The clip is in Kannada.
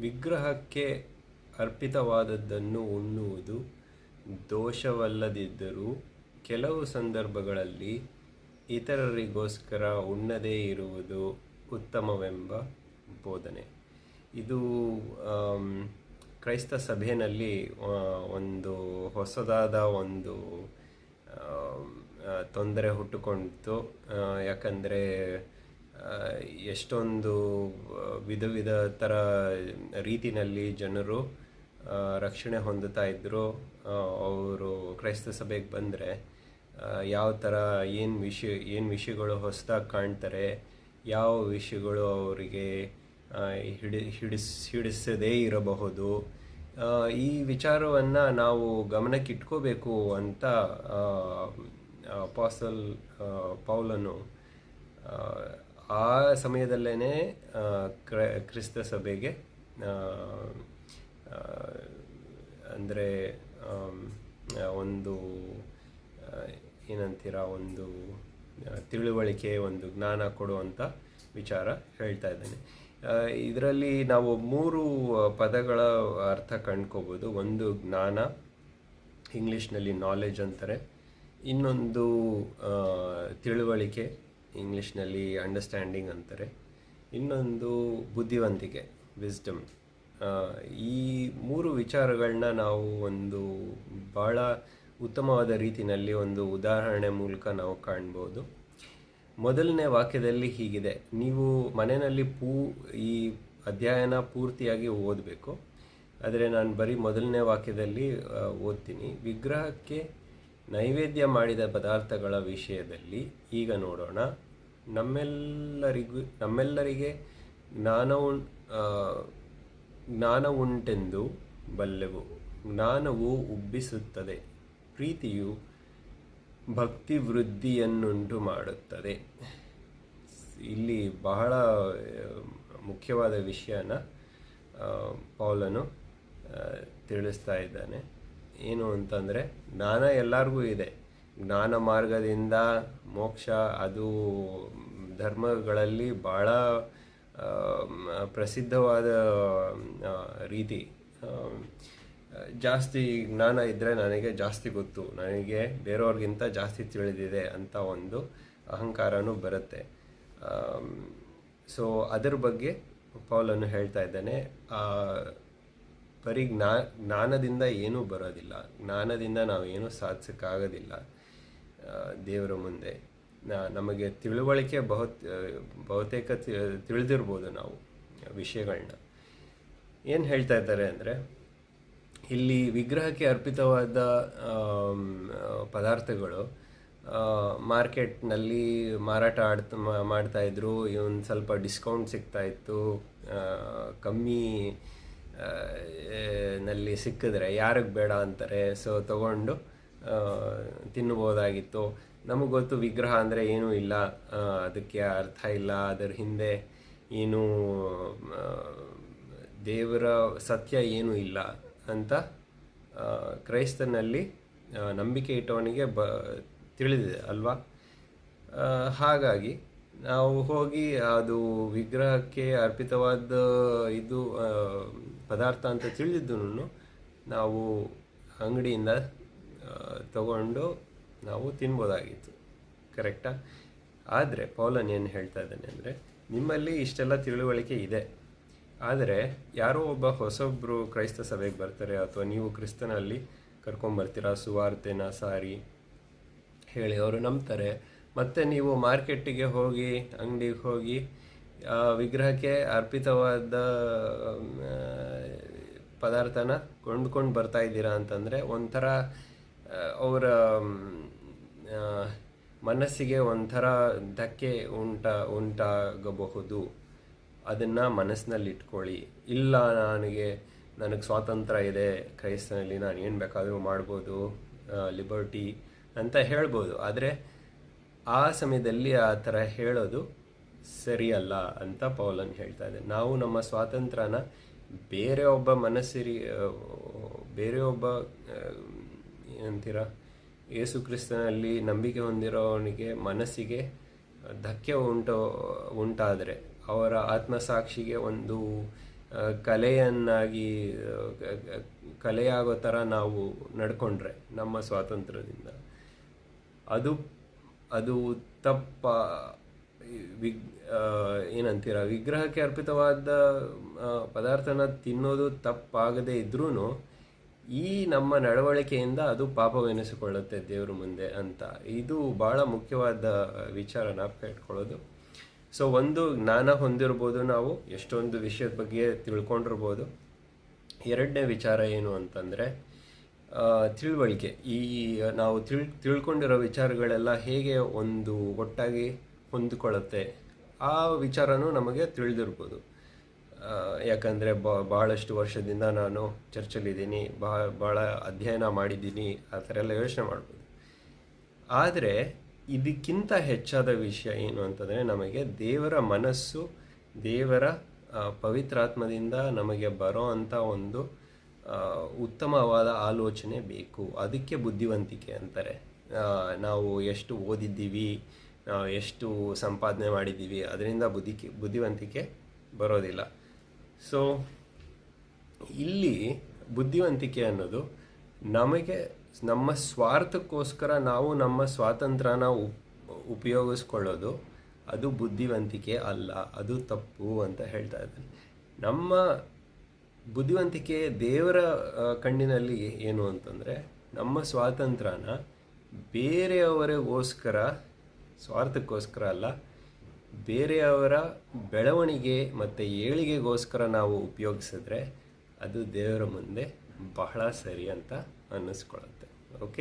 ವಿಗ್ರಹಕ್ಕೆ ಅರ್ಪಿತವಾದದ್ದನ್ನು ಉಣ್ಣುವುದು ದೋಷವಲ್ಲದಿದ್ದರೂ ಕೆಲವು ಸಂದರ್ಭಗಳಲ್ಲಿ ಇತರರಿಗೋಸ್ಕರ ಉಣ್ಣದೇ ಇರುವುದು ಉತ್ತಮವೆಂಬ ಬೋಧನೆ. ಇದು ಕ್ರೈಸ್ತ ಸಭೆಯಲ್ಲಿ ಒಂದು ಹೊಸದಾದ ಒಂದು ತೊಂದರೆ ಹುಟ್ಟುಕೊಂಡಿತು. ಯಾಕಂದರೆ ಎಷ್ಟೊಂದು ವಿಧ ಥರ ರೀತಿಯಲ್ಲಿ ಜನರು ರಕ್ಷಣೆ ಹೊಂದುತ್ತಾ ಇದ್ದರು. ಅವರು ಕ್ರೈಸ್ತ ಸಭೆಗೆ ಬಂದರೆ ಯಾವ ಥರ ಏನು ವಿಷಯಗಳು ಹೊಸದಾಗಿ ಕಾಣ್ತಾರೆ, ಯಾವ ವಿಷಯಗಳು ಅವರಿಗೆ ಹಿಡಿಸದೇ ಇರಬಹುದು, ಈ ವಿಚಾರವನ್ನು ನಾವು ಗಮನಕ್ಕಿಟ್ಕೋಬೇಕು ಅಂತ ಅಪೊಸ್ತಲ ಪೌಲನು ಆ ಸಮಯದಲ್ಲೇ ಕ್ರಿಸ್ತ ಸಭೆಗೆ ಅಂದರೆ ಒಂದು ಏನಂತೀರ, ಒಂದು ತಿಳುವಳಿಕೆ, ಒಂದು ಜ್ಞಾನ ಕೊಡುವಂಥ ವಿಚಾರ ಹೇಳ್ತಾ ಇದ್ದಾನೆ. ಇದರಲ್ಲಿ ನಾವು 3 ಪದಗಳ ಅರ್ಥ ಕಂಡ್ಕೋಬೋದು. ಒಂದು ಜ್ಞಾನ, ಇಂಗ್ಲೀಷ್ನಲ್ಲಿ ನಾಲೆಜ್ ಅಂತಾರೆ. ಇನ್ನೊಂದು ತಿಳುವಳಿಕೆ, ಇಂಗ್ಲೀಷ್ನಲ್ಲಿ ಅಂಡರ್ಸ್ಟ್ಯಾಂಡಿಂಗ್ ಅಂತಾರೆ. ಇನ್ನೊಂದು ಬುದ್ಧಿವಂತಿಕೆ, ವಿಸ್ಡಮ್. ಈ 3 ವಿಚಾರಗಳನ್ನ ನಾವು ಒಂದು ಭಾಳ ಉತ್ತಮವಾದ ರೀತಿಯಲ್ಲಿ ಒಂದು ಉದಾಹರಣೆ ಮೂಲಕ ನಾವು ಕಾಣ್ಬೋದು. ಮೊದಲನೇ ವಾಕ್ಯದಲ್ಲಿ ಹೀಗಿದೆ, ನೀವು ಮನೆಯಲ್ಲಿ ಈ ಅಧ್ಯಯನ ಪೂರ್ತಿಯಾಗಿ ಓದಬೇಕು. ಆದರೆ ನಾನು ಬರೀ ಮೊದಲನೇ ವಾಕ್ಯದಲ್ಲಿ ಓದ್ತೀನಿ. ವಿಗ್ರಹಕ್ಕೆ ನೈವೇದ್ಯ ಮಾಡಿದ ಪದಾರ್ಥಗಳ ವಿಷಯದಲ್ಲಿ ಈಗ ನೋಡೋಣ. ನಮ್ಮೆಲ್ಲರಿಗೆ ಜ್ಞಾನವುಂಟೆಂದು ಬಲ್ಲೆವು. ಜ್ಞಾನವು ಉಬ್ಬಿಸುತ್ತದೆ, ಪ್ರೀತಿಯು ಭಕ್ತಿ ವೃದ್ಧಿಯನ್ನುಂಟು ಮಾಡುತ್ತದೆ. ಇಲ್ಲಿ ಬಹಳ ಮುಖ್ಯವಾದ ವಿಷಯನ ಪೌಲನು ತಿಳಿಸ್ತಾ ಇದ್ದಾನೆ. ಏನು ಅಂತಂದರೆ, ಜ್ಞಾನ ಎಲ್ಲರಿಗೂ ಇದೆ. ಜ್ಞಾನ ಮಾರ್ಗದಿಂದ ಮೋಕ್ಷ, ಅದು ಧರ್ಮಗಳಲ್ಲಿ ಭಾಳ ಪ್ರಸಿದ್ಧವಾದ ರೀತಿ. ಜಾಸ್ತಿ ಜ್ಞಾನ ಇದ್ದರೆ ನನಗೆ ಜಾಸ್ತಿ ಗೊತ್ತು, ನನಗೆ ಬೇರೆಯವ್ರಿಗಿಂತ ಜಾಸ್ತಿ ತಿಳಿದಿದೆ ಅಂತ ಒಂದು ಅಹಂಕಾರನೂ ಬರುತ್ತೆ. ಸೊ ಅದರ ಬಗ್ಗೆ ಪೌಲನು ಹೇಳ್ತಾ ಇದ್ದಾನೆ. ಬರೀ ಜ್ಞಾನದಿಂದ ಏನೂ ಬರೋದಿಲ್ಲ, ಜ್ಞಾನದಿಂದ ನಾವು ಏನೂ ಸಾಧಿಸೋಕ್ಕಾಗೋದಿಲ್ಲ ದೇವರ ಮುಂದೆ. ನಮಗೆ ತಿಳುವಳಿಕೆ ಬಹುತೇಕ ತಿಳಿದಿರ್ಬೋದು ನಾವು ವಿಷಯಗಳನ್ನ. ಏನು ಹೇಳ್ತಾ ಇದ್ದಾರೆ ಅಂದರೆ, ಇಲ್ಲಿ ವಿಗ್ರಹಕ್ಕೆ ಅರ್ಪಿತವಾದ ಪದಾರ್ಥಗಳು ಮಾರ್ಕೆಟ್ನಲ್ಲಿ ಮಾರಾಟ ಮಾಡ್ತಾಯಿದ್ರು. ಒಂದು ಸ್ವಲ್ಪ ಡಿಸ್ಕೌಂಟ್ ಸಿಗ್ತಾಯಿತ್ತು. ಕಮ್ಮಿ ನಲ್ಲಿ ಸಿಕ್ಕಿದ್ರೆ ಯಾರಿಗೆ ಬೇಡ ಅಂತಾರೆ. ಸೊ ತಗೊಂಡು ತಿನ್ಬೋದಾಗಿತ್ತು. ನಮಗೆ ಗೊತ್ತು ವಿಗ್ರಹ ಅಂದರೆ ಏನೂ ಇಲ್ಲ, ಅದಕ್ಕೆ ಅರ್ಥ ಇಲ್ಲ, ಅದರ ಹಿಂದೆ ಏನು ದೇವರ ಸತ್ಯ ಏನೂ ಇಲ್ಲ ಅಂತ ಕ್ರೈಸ್ತನಲ್ಲಿ ನಂಬಿಕೆ ಇಟ್ಟವನಿಗೆ ತಿಳಿದಿದೆ ಅಲ್ವಾ. ಹಾಗಾಗಿ ನಾವು ಹೋಗಿ ಅದು ವಿಗ್ರಹಕ್ಕೆ ಅರ್ಪಿತವಾದ ಇದು ಪದಾರ್ಥ ಅಂತ ತಿಳಿದಿದ್ದು ನಾವು ಅಂಗಡಿಯಿಂದ ತಗೊಂಡು ನಾವು ತಿನ್ಬೋದಾಗಿತ್ತು. ಕರೆಕ್ಟಾ? ಆದರೆ ಪೌಲನ್ ಏನು ಹೇಳ್ತಾ ಇದ್ದಾನೆ ಅಂದರೆ, ನಿಮ್ಮಲ್ಲಿ ಇಷ್ಟೆಲ್ಲ ತಿಳುವಳಿಕೆ ಇದೆ, ಆದರೆ ಯಾರೋ ಒಬ್ಬ ಹೊಸೊಬ್ಬರು ಕ್ರೈಸ್ತ ಸಭೆಗೆ ಬರ್ತಾರೆ, ಅಥವಾ ನೀವು ಕ್ರಿಸ್ತನಲ್ಲಿ ಕರ್ಕೊಂಬರ್ತೀರಾ, ಸುವಾರ್ತೆನ ಸಾರಿ ಹೇಳಿ ಅವರು ನಂಬ್ತಾರೆ. ಮತ್ತು ನೀವು ಮಾರ್ಕೆಟಿಗೆ ಹೋಗಿ, ಅಂಗಡಿಗೆ ಹೋಗಿ ವಿಗ್ರಹಕ್ಕೆ ಅರ್ಪಿತವಾದ ಪದಾರ್ಥನ ಕೊಂಡ್ಕೊಂಡು ಬರ್ತಾ ಇದ್ದೀರಾ ಅಂತಂದರೆ ಒಂಥರ ಅವರ ಮನಸ್ಸಿಗೆ ಒಂಥರ ಧಕ್ಕೆ ಉಂಟಾಗಬಹುದು. ಅದನ್ನು ಮನಸ್ಸಿನಲ್ಲಿ ಇಟ್ಕೊಳ್ಳಿ. ಇಲ್ಲ, ನನಗೆ ಸ್ವಾತಂತ್ರ್ಯ ಇದೆ, ಕ್ರೈಸ್ತನಲ್ಲಿ ನಾನು ಏನು ಬೇಕಾದರೂ ಮಾಡ್ಬೋದು, ಲಿಬರ್ಟಿ ಅಂತ ಹೇಳ್ಬೋದು. ಆದರೆ ಆ ಸಮಯದಲ್ಲಿ ಆ ಥರ ಹೇಳೋದು ಸರಿಯಲ್ಲ ಅಂತ ಪೌಲನ್ ಹೇಳ್ತಾ ಇದೆ. ನಾವು ನಮ್ಮ ಸ್ವಾತಂತ್ರ್ಯನ ಬೇರೆಯೊಬ್ಬ ಏನಂತೀರ, ಯೇಸು ಕ್ರಿಸ್ತನಲ್ಲಿ ನಂಬಿಕೆ ಹೊಂದಿರೋವನಿಗೆ ಮನಸ್ಸಿಗೆ ಧಕ್ಕೆ ಉಂಟಾದರೆ, ಅವರ ಆತ್ಮಸಾಕ್ಷಿಗೆ ಒಂದು ಕಲೆಯನ್ನಾಗಿ ಕಲೆಯಾಗೋ ಥರ ನಾವು ನಡ್ಕೊಂಡ್ರೆ ನಮ್ಮ ಸ್ವಾತಂತ್ರ್ಯದಿಂದ ಅದು ಅದು ತಪ್ಪ ವಿಗ್ ಏನಂತೀರ ವಿಗ್ರಹಕ್ಕೆ ಅರ್ಪಿತವಾದ ಪದಾರ್ಥನ ತಿನ್ನೋದು ತಪ್ಪಾಗದೇ ಇದ್ರೂ ಈ ನಮ್ಮ ನಡವಳಿಕೆಯಿಂದ ಅದು ಪಾಪವೆನಿಸಿಕೊಳ್ಳುತ್ತೆ ದೇವ್ರ ಮುಂದೆ ಅಂತ. ಇದು ಭಾಳ ಮುಖ್ಯವಾದ ವಿಚಾರ ಜ್ಞಾಪಕ ಇಟ್ಕೊಳ್ಳೋದು. ಸೊ ಒಂದು ಜ್ಞಾನ ಹೊಂದಿರ್ಬೋದು, ನಾವು ಎಷ್ಟೊಂದು ವಿಷಯದ ಬಗ್ಗೆ ತಿಳ್ಕೊಂಡಿರ್ಬೋದು. ಎರಡನೇ ವಿಚಾರ ಏನು ಅಂತಂದರೆ ತಿಳುವಳಿಕೆ. ಈ ನಾವು ತಿಳ್ಕೊಂಡಿರೋ ವಿಚಾರಗಳೆಲ್ಲ ಹೇಗೆ ಒಂದು ಒಟ್ಟಾಗಿ ಹೊಂದಿಕೊಳ್ಳುತ್ತೆ ಆ ವಿಚಾರನೂ ನಮಗೆ ತಿಳಿದಿರ್ಬೋದು. ಯಾಕಂದರೆ ಭಾಳಷ್ಟು ವರ್ಷದಿಂದ ನಾನು ಚರ್ಚಲ್ಲಿದ್ದೀನಿ, ಭಾಳ ಅಧ್ಯಯನ ಮಾಡಿದ್ದೀನಿ, ಆ ಥರ ಎಲ್ಲ ಯೋಚನೆ ಮಾಡ್ಬೋದು. ಆದರೆ ಇದಕ್ಕಿಂತ ಹೆಚ್ಚಾದ ವಿಷಯ ಏನು ಅಂತಂದರೆ ನಮಗೆ ದೇವರ ಮನಸ್ಸು, ದೇವರ ಪವಿತ್ರಾತ್ಮದಿಂದ ನಮಗೆ ಬರೋ ಅಂಥ ಒಂದು ಉತ್ತಮವಾದ ಆಲೋಚನೆ ಬೇಕು. ಅದಕ್ಕೆ ಬುದ್ಧಿವಂತಿಕೆ ಅಂತಾರೆ. ನಾವು ಎಷ್ಟು ಓದಿದ್ದೀವಿ, ನಾವು ಎಷ್ಟು ಸಂಪಾದನೆ ಮಾಡಿದ್ದೀವಿ, ಅದರಿಂದ ಬುದ್ಧಿವಂತಿಕೆ ಬರೋದಿಲ್ಲ. ಸೊ ಇಲ್ಲಿ ಬುದ್ಧಿವಂತಿಕೆ ಅನ್ನೋದು ನಮಗೆ ನಮ್ಮ ಸ್ವಾರ್ಥಕ್ಕೋಸ್ಕರ ನಾವು ನಮ್ಮ ಸ್ವಾತಂತ್ರ್ಯನ ಉಪಯೋಗಿಸ್ಕೊಳ್ಳೋದು, ಅದು ಬುದ್ಧಿವಂತಿಕೆ ಅಲ್ಲ, ಅದು ತಪ್ಪು ಅಂತ ಹೇಳ್ತಾ ಇದ್ದಾನೆ. ನಮ್ಮ ಬುದ್ಧಿವಂತಿಕೆ ದೇವರ ಕಣ್ಣಿನಲ್ಲಿ ಏನು ಅಂತಂದರೆ ನಮ್ಮ ಸ್ವಾತಂತ್ರ್ಯನ ಬೇರೆಯವರಿಗೋಸ್ಕರ, ಸ್ವಾರ್ಥಕ್ಕೋಸ್ಕರ ಅಲ್ಲ, ಬೇರೆಯವರ ಬೆಳವಣಿಗೆ ಮತ್ತು ಏಳಿಗೆಗೋಸ್ಕರ ನಾವು ಉಪಯೋಗಿಸಿದ್ರೆ ಅದು ದೇವರ ಮುಂದೆ ಬಹಳ ಸರಿ ಅಂತ ಅನ್ನಿಸ್ಕೊಳ್ಳುತ್ತೆ. ಓಕೆ.